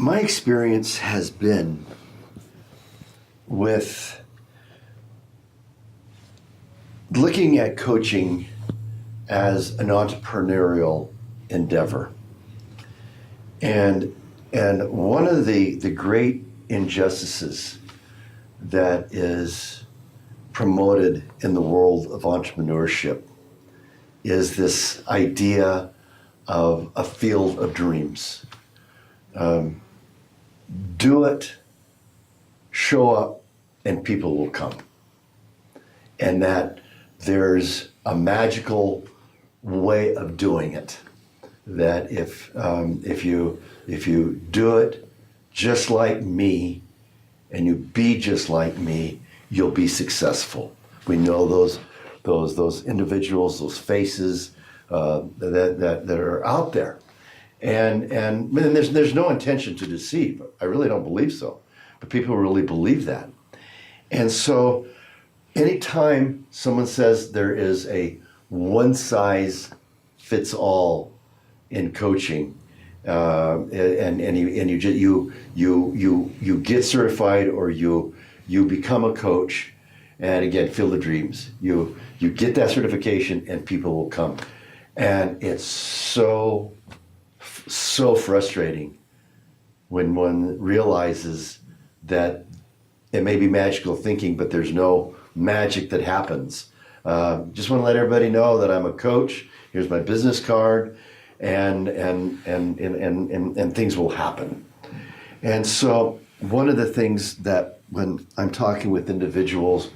My experience has been with looking at coaching as an entrepreneurial endeavor. And one of the great injustices that is promoted in the world of entrepreneurship is this idea of a field of dreams. Do it, show up, and people will come. And that there's a magical way of doing it. That if you do it just like me, and you be just like me, you'll be successful. We know those individuals, those faces that are out there, and there's no intention to deceive. I really don't believe so, but people really believe that. And so, anytime someone says there is a one size fits all in coaching, and you get certified or you become a coach, and again, Field of Dreams, you get that certification and people will come, and it's so frustrating when one realizes that it may be magical thinking, but there's no magic that happens. Just want to let everybody know that I'm a coach. Here's my business card, and things will happen. And so one of the things that when I'm talking with individuals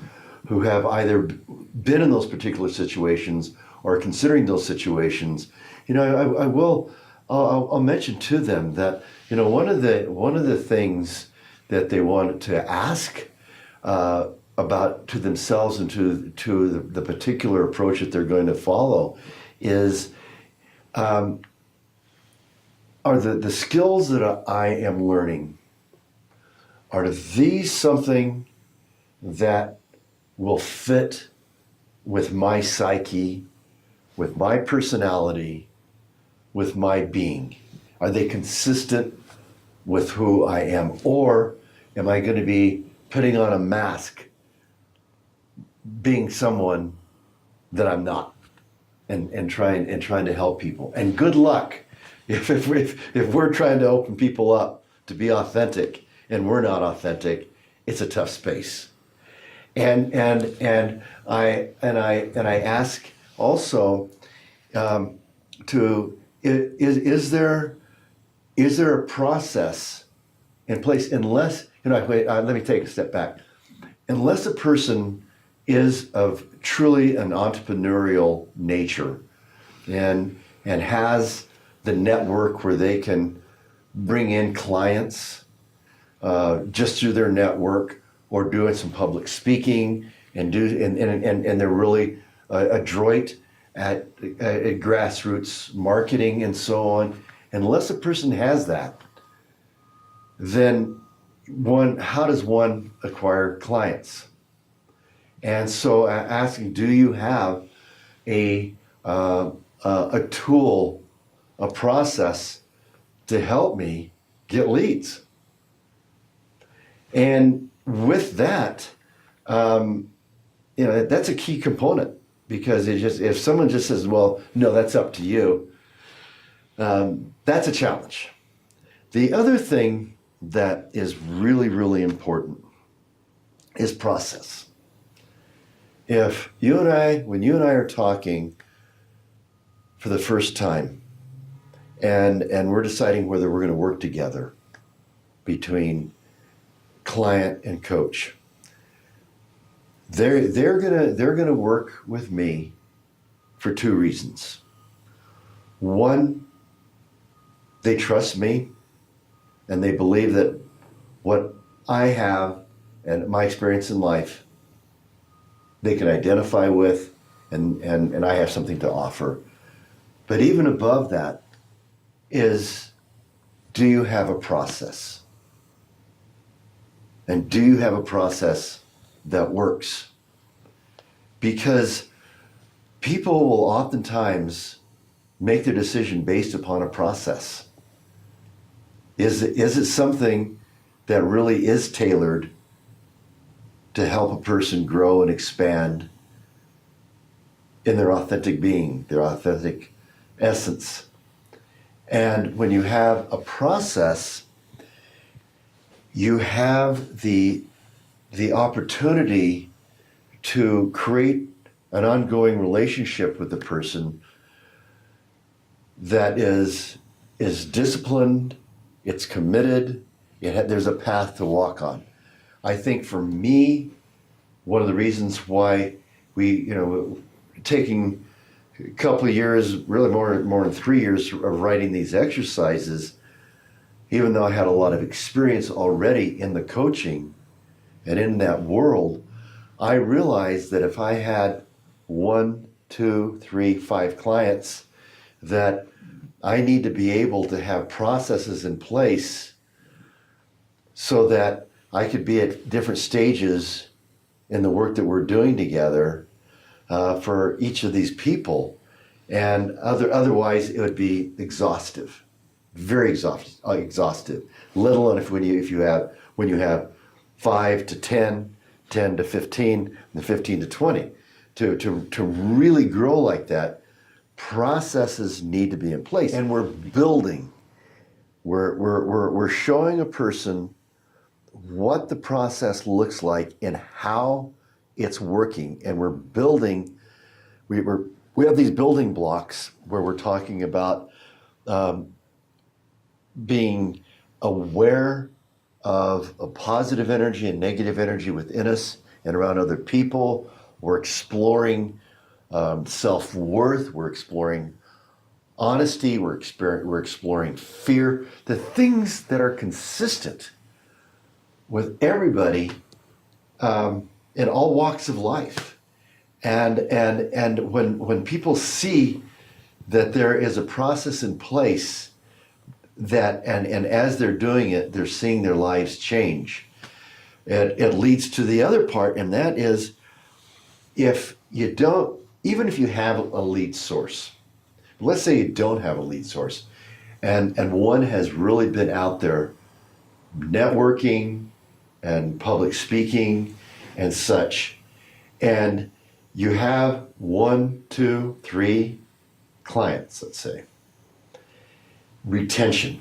who have either been in those particular situations or considering those situations, I'll mention to them that one of the things that they want to ask about to themselves and to the particular approach that they're going to follow is, are the skills that I am learning, are these something that will fit with my psyche, with my personality, with my being? Are they consistent with who I am? Or am I going to be putting on a mask, being someone that I'm not, and trying to help people? And good luck if we're trying to open people up to be authentic and we're not authentic. It's a tough space. And I ask also, is there a process in place? Unless let me take a step back. Unless a person is of truly an entrepreneurial nature and has the network where they can bring in clients just through their network, or doing some public speaking and they're really adroit at grassroots marketing and so on. Unless a person has that, then how does one acquire clients? And so asking, do you have a tool, a process to help me get leads? And with that, that's a key component, because if someone just says, well, no, that's up to you, that's a challenge. The other thing that is really, really important is process. When you and I are talking for the first time, and we're deciding whether we're going to work together between client and coach, they're gonna work with me for two reasons. One, they trust me and they believe that what I have and my experience in life they can identify with, and I have something to offer. But even above that is, do you have a process? And do you have a process that works? Because people will oftentimes make their decision based upon a process. Is it something that really is tailored to help a person grow and expand in their authentic being, their authentic essence? And when you have a process, you have the opportunity to create an ongoing relationship with the person that is disciplined, it's committed, there's a path to walk on. I think for me, one of the reasons why we, taking a couple of years, really more than 3 years of writing these exercises, even though I had a lot of experience already in the coaching and in that world, I realized that if I had 1, 2, 3, 5 clients, that I need to be able to have processes in place so that I could be at different stages in the work that we're doing together for each of these people. And otherwise it would be exhaustive, very exhaustive, let alone when you have 5 to 10, 10 to 15, and 15 to 20. To really grow like that, processes need to be in place. And we're building, we're showing a person what the process looks like and how it's working. And we're building, we have these building blocks where we're talking about being aware of a positive energy and negative energy within us and around other people. We're exploring self-worth. We're exploring honesty. We're exploring fear. The things that are consistent with everybody in all walks of life. And when people see that there is a process in place that and as they're doing it, they're seeing their lives change. It leads to the other part, and that is, if you don't, even if you have a lead source, let's say you don't have a lead source, and one has really been out there networking and public speaking and such, and you have 1, 2, 3 clients, let's say. Retention.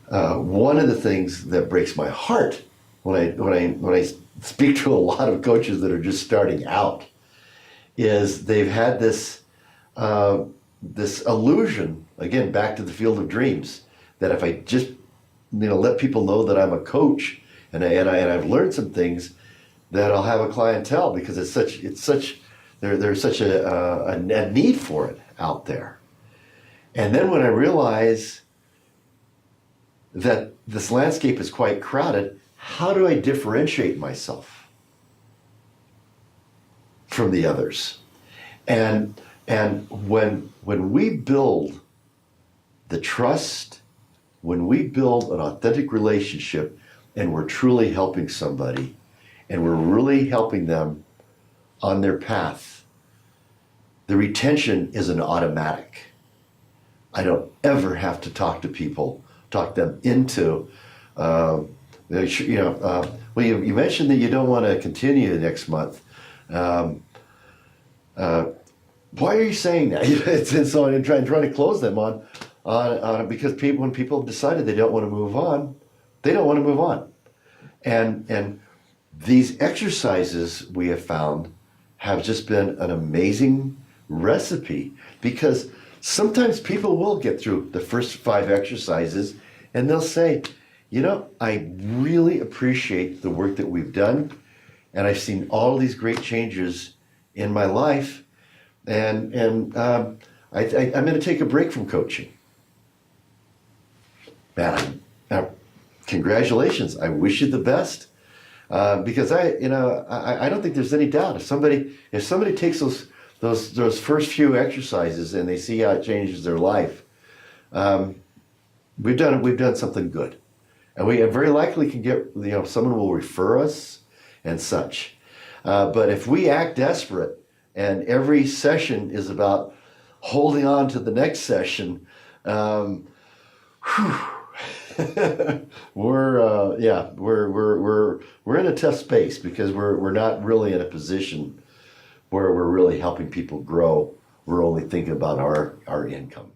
One of the things that breaks my heart when I speak to a lot of coaches that are just starting out is they've had this illusion, again, back to the field of dreams, that if I just let people know that I'm a coach and I've learned some things, that I'll have a clientele, because there's such a need for it out there. And then when I realize that this landscape is quite crowded, how do I differentiate myself from the others? And when we build the trust, when we build an authentic relationship and we're truly helping somebody and we're really helping them on their path, the retention is an automatic. I don't ever have to talk them into, well, you mentioned that you don't want to continue next month. Why are you saying that? It's so I'm trying to close them on because when people have decided they don't want to move on, they don't want to move on. And these exercises we have found have just been an amazing recipe, because sometimes people will get through the first 5 exercises and they'll say, I really appreciate the work that we've done, and I've seen all these great changes in my life, and I'm going to take a break from coaching. Man, congratulations! I wish you the best, because I don't think there's any doubt if somebody takes those first few exercises and they see how it changes their life, we've done something good, and we very likely can get someone will refer us and such. But if we act desperate and every session is about holding on to the next session, we're in a tough space because we're not really in a position where we're really helping people grow. We're only thinking about our income.